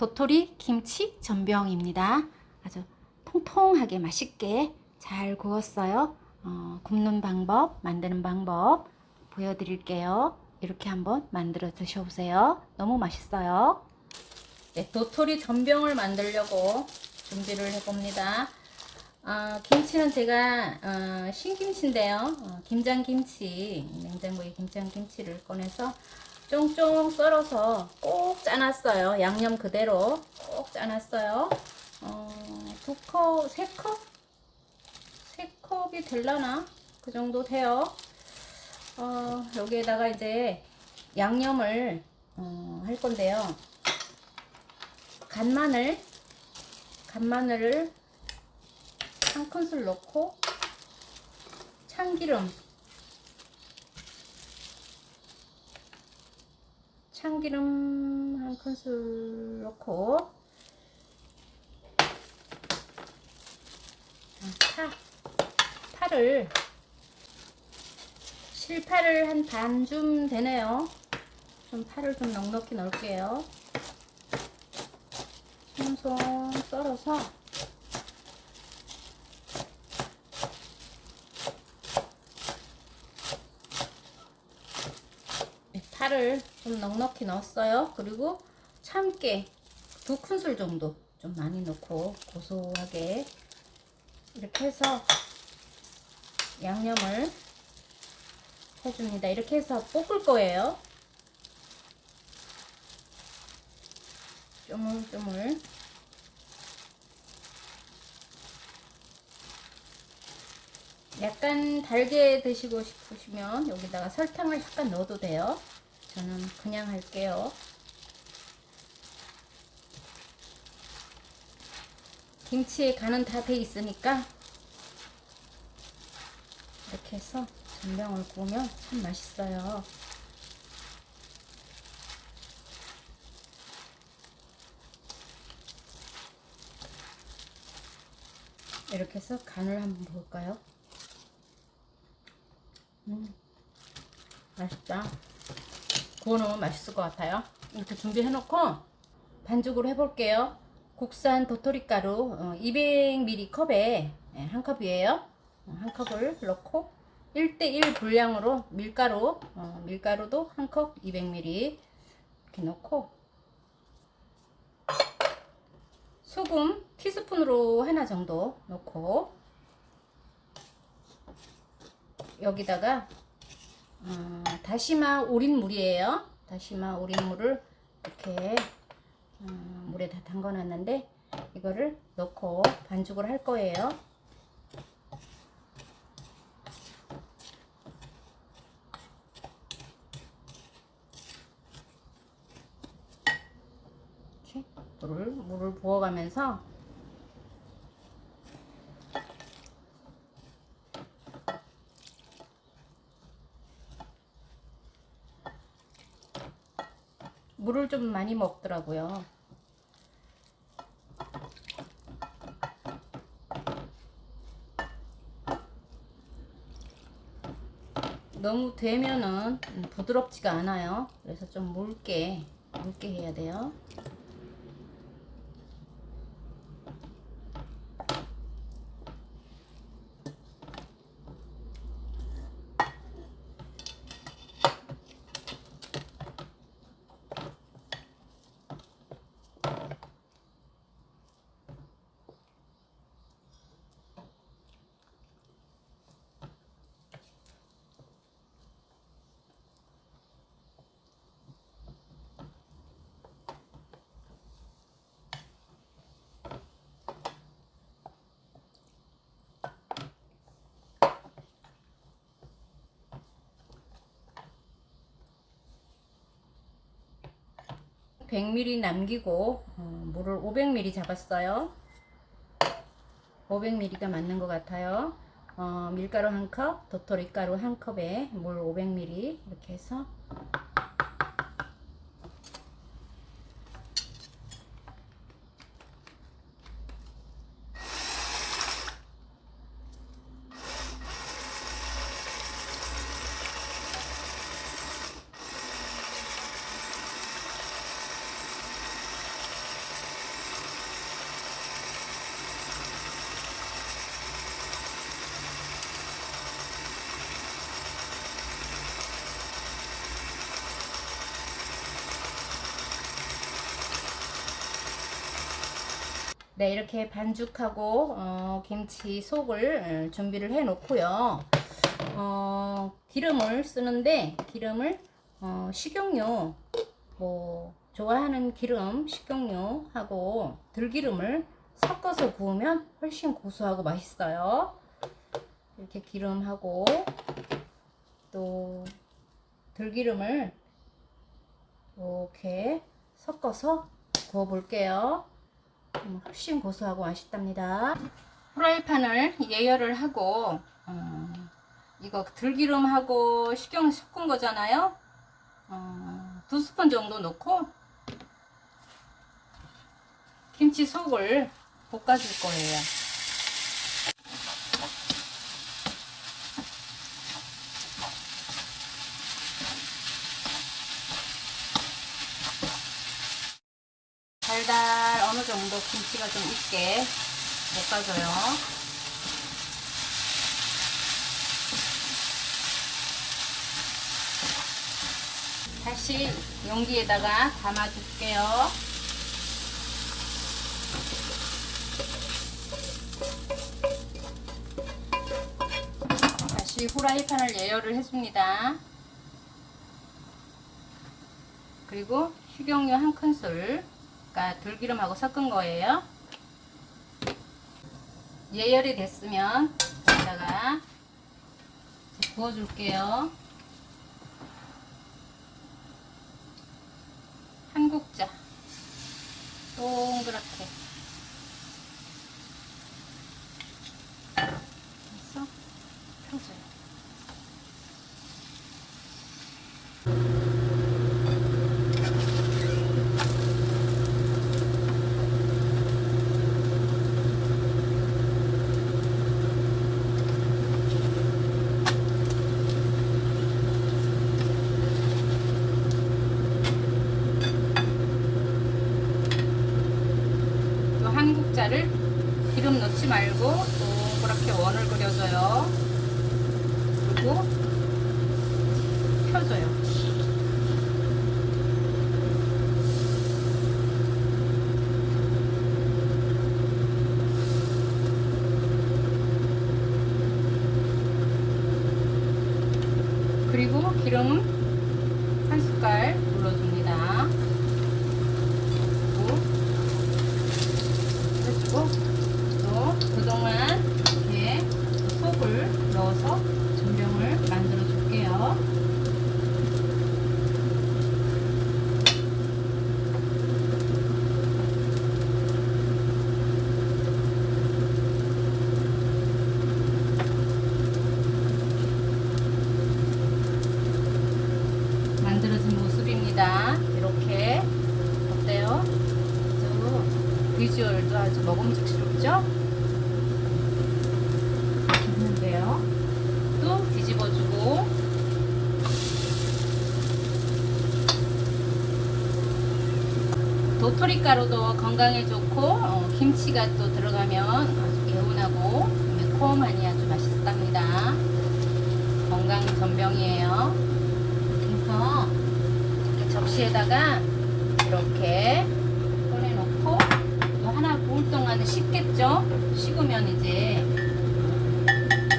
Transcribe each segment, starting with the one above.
도토리 김치 전병입니다. 아주 통통하게 맛있게 잘 구웠어요. 굽는 방법, 만드는 방법 보여드릴게요. 이렇게 한번 만들어 드셔보세요. 너무 맛있어요. 네, 도토리 전병을 만들려고 준비를 해봅니다. 김치는 제가 신김치인데요. 김장김치, 냉장고에 김장김치를 꺼내서 쫑쫑 썰어서 꼭 짜놨어요. 양념 그대로 꼭 짜놨어요. 세 컵이 될라나? 그 정도 돼요. 여기에다가 이제 양념을 할 건데요. 간마늘을 한 큰술 넣고 참기름 한 큰술 넣고 실파를 한 반쯤 되네요. 좀 파를 좀 넉넉히 넣을게요. 손손 썰어서 파를 좀 넉넉히 넣었어요. 그리고 참깨 2큰술 정도 좀 많이 넣고 고소하게 이렇게 해서 양념을 해줍니다. 이렇게 해서 볶을 거예요. 쪼물쪼물. 약간 달게 드시고 싶으시면 여기다가 설탕을 약간 넣어도 돼요. 저는 그냥 할게요. 김치에 간은 다 돼 있으니까 이렇게 해서 전병을 구우면 참 맛있어요. 이렇게 해서 간을 한번 볼까요? 맛있다. 구워놓으면 맛있을 것 같아요. 이렇게 준비해놓고 반죽으로 해볼게요. 국산 도토리가루 200ml 컵에 한 컵이에요. 한 컵을 넣고 1:1 분량으로 밀가루도 한 컵 200ml 이렇게 넣고 소금 티스푼으로 하나 정도 넣고 여기다가 다시마 우린 물이에요. 다시마 우린 물을 이렇게 물에 다 담가 놨는데 이거를 넣고 반죽을 할 거예요. 이렇게 물을 부어가면서 물을 좀 많이 먹더라고요. 너무 되면은 부드럽지가 않아요. 그래서 좀 묽게 해야 돼요. (100ml) 남기고 물을 (500ml) 잡았어요. 500ml가 맞는 것 같아요. 밀가루 한 컵, 도토리가루 한 컵에 물 500ml 이렇게 해서 네, 이렇게 반죽하고 김치 속을 준비를 해 놓고요. 기름을 쓰는데 기름을 식용유, 뭐 좋아하는 기름 식용유하고 들기름을 섞어서 구우면 훨씬 고소하고 맛있어요. 이렇게 기름하고 또 들기름을 이렇게 섞어서 구워 볼게요. 훨씬 고소하고 맛있답니다. 프라이팬을 예열을 하고 이거 들기름하고 식용유 섞은 거잖아요. 2스푼 정도 넣고 김치 속을 볶아줄 거예요. 달달 어느 정도 김치가 좀 있게 볶아줘요. 다시 용기에다가 담아줄게요. 다시 후라이팬을 예열을 해줍니다. 그리고 식용유 1큰술, 그러니까 들기름하고 섞은 거예요. 예열이 됐으면 여기다가 부어줄게요. 한 국자 동그랗게 해서 펴줘요. 한 국자를 기름 넣지 말고 동그랗게 원을 그려줘요. 그리고 펴줘요. 그리고 기름 한 숟갈 눌러줍니다. 그리고 또 그동안 이렇게 속을 넣어서 전병을 만들어 줄게요. 만들어진 모습입니다. 이렇게 어때요? 비주얼도 아주 먹음직스럽죠? 있는데요. 또 뒤집어주고 도토리 가루도 건강에 좋고 김치가 또 들어가면 아주 개운하고 매콤하니 아주 맛있답니다. 건강 전병이에요. 그래서 이렇게 접시에다가 이렇게 꺼내놓고 하나 구울 동안은 식겠죠? 식으면 이제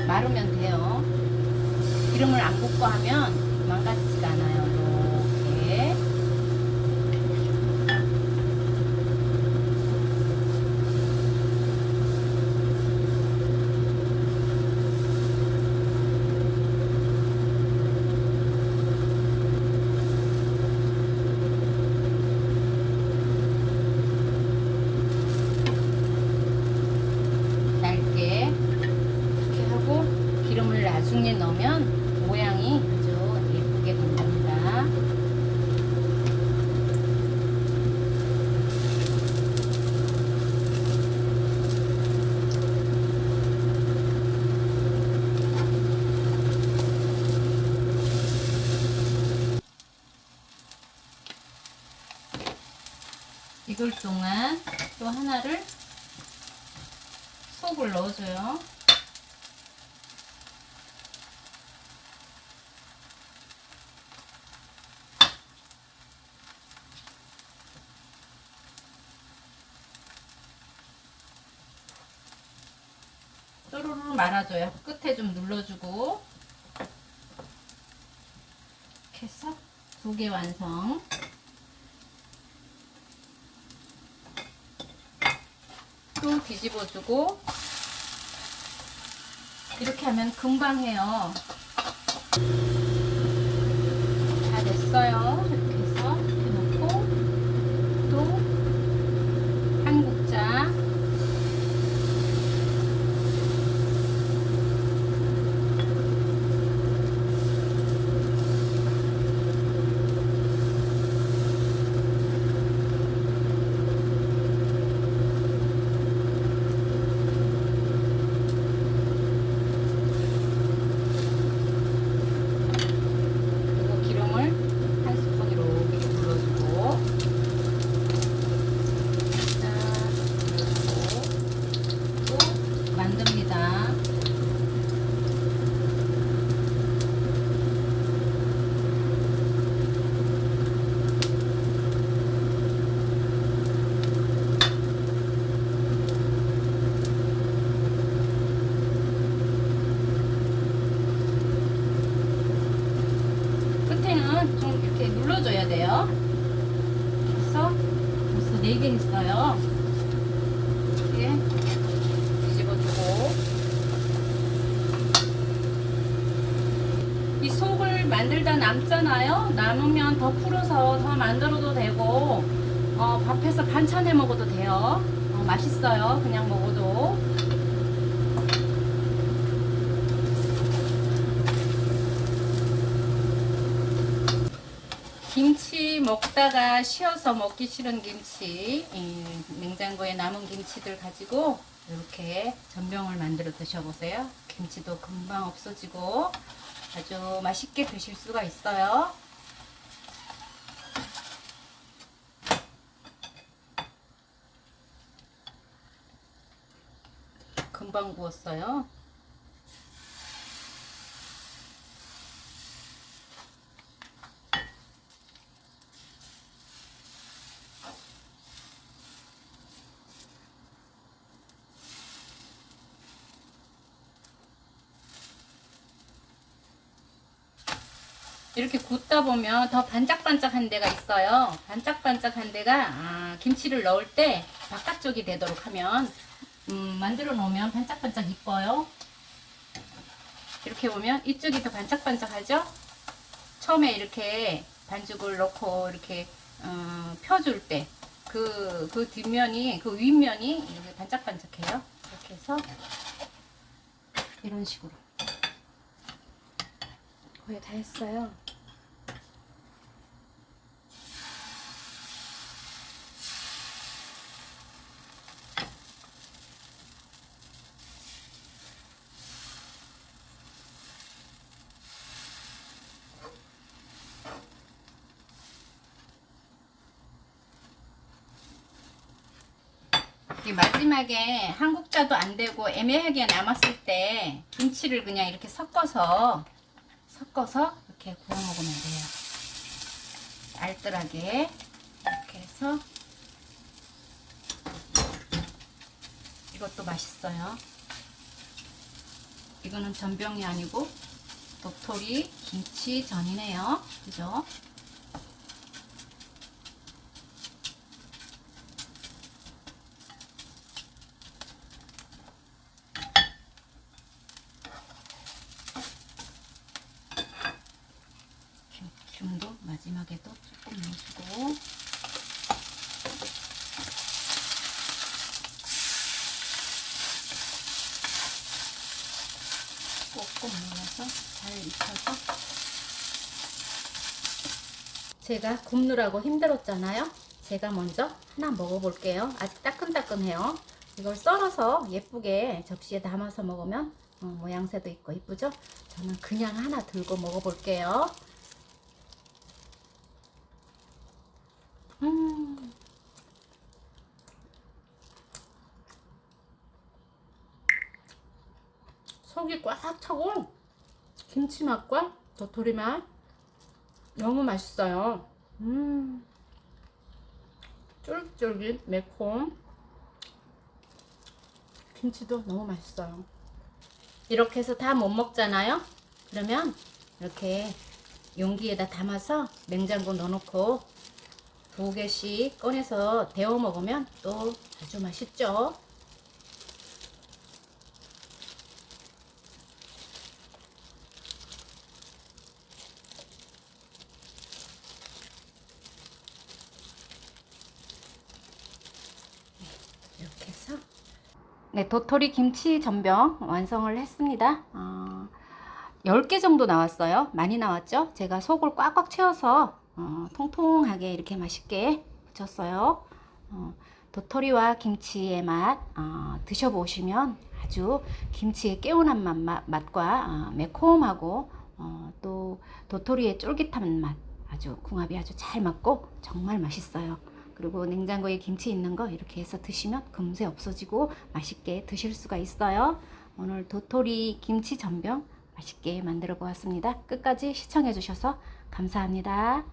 마르면 돼요. 기름을 안 붓고 하면 망가지지가 않아요. 이렇게 기름을 나중에 넣으면 모양이 아주 예쁘게 된답니다. 익을 동안 또 하나를 속을 넣어줘요. 또르르 말아줘요. 끝에 좀 눌러주고. 이렇게 해서 2개 완성. 또 뒤집어주고. 이렇게 하면 금방 해요. 다 됐어요. 이렇게 해서 이렇게 놓고 또 한 국자. 그리고 기름을 한 스푼 이렇게 둘러주고. 또 만듭니다. 끝에는 좀 이렇게 눌러줘야 돼요. 그래서 벌써 4개 했어요. 이렇게 뒤집어주고. 이 속을 만들다 남잖아요. 남으면 더 풀어서 더 만들어도 되고, 밥해서 반찬해 먹어도 돼요. 맛있어요. 그냥 먹어도. 김치 먹다가 쉬어서 먹기 싫은 김치, 냉장고에 남은 김치들 가지고 이렇게 전병을 만들어 드셔보세요. 김치도 금방 없어지고 아주 맛있게 드실 수가 있어요. 금방 구웠어요. 이렇게 굽다 보면 더 반짝반짝한 데가 있어요. 반짝반짝한 데가 김치를 넣을 때 바깥쪽이 되도록 하면 만들어 놓으면 반짝반짝 이뻐요. 이렇게 보면 이쪽이 더 반짝반짝하죠. 처음에 이렇게 반죽을 넣고 이렇게 펴줄 때 그 뒷면이, 그 윗면이 이렇게 반짝반짝해요. 이렇게 해서 이런 식으로 거의 다 했어요. 이 마지막에 한 국자도 안 되고 애매하게 남았을 때 김치를 그냥 이렇게 섞어서 이렇게 구워 먹으면 돼요. 알뜰하게 이렇게 해서. 이것도 맛있어요. 이거는 전병이 아니고 도토리 김치전이네요. 그죠? 기름도 마지막에 또 조금 넣어주고. 꼭 눌러서 잘 익혀서. 제가 굽느라고 힘들었잖아요. 제가 먼저 하나 먹어볼게요. 아직 따끈따끈해요. 이걸 썰어서 예쁘게 접시에 담아서 먹으면 모양새도 있고 이쁘죠? 저는 그냥 하나 들고 먹어볼게요. 속이 꽉 차고 김치 맛과 도토리 맛 너무 맛있어요. 쫄깃쫄깃 매콤. 김치도 너무 맛있어요. 이렇게 해서 다 못 먹잖아요. 그러면 이렇게 용기에다 담아서 냉장고 넣어놓고 2개씩 꺼내서 데워 먹으면 또 아주 맛있죠. 이렇게 해서 네, 도토리 김치 전병 완성을 했습니다. 10개 정도 나왔어요. 많이 나왔죠? 제가 속을 꽉꽉 채워서 통통하게 이렇게 맛있게 부쳤어요. 도토리와 김치의 맛 드셔보시면 아주 김치의 개운한 맛과 매콤하고 또 도토리의 쫄깃한 맛 아주 궁합이 아주 잘 맞고 정말 맛있어요. 그리고 냉장고에 김치 있는 거 이렇게 해서 드시면 금세 없어지고 맛있게 드실 수가 있어요. 오늘 도토리 김치 전병 맛있게 만들어 보았습니다. 끝까지 시청해 주셔서 감사합니다.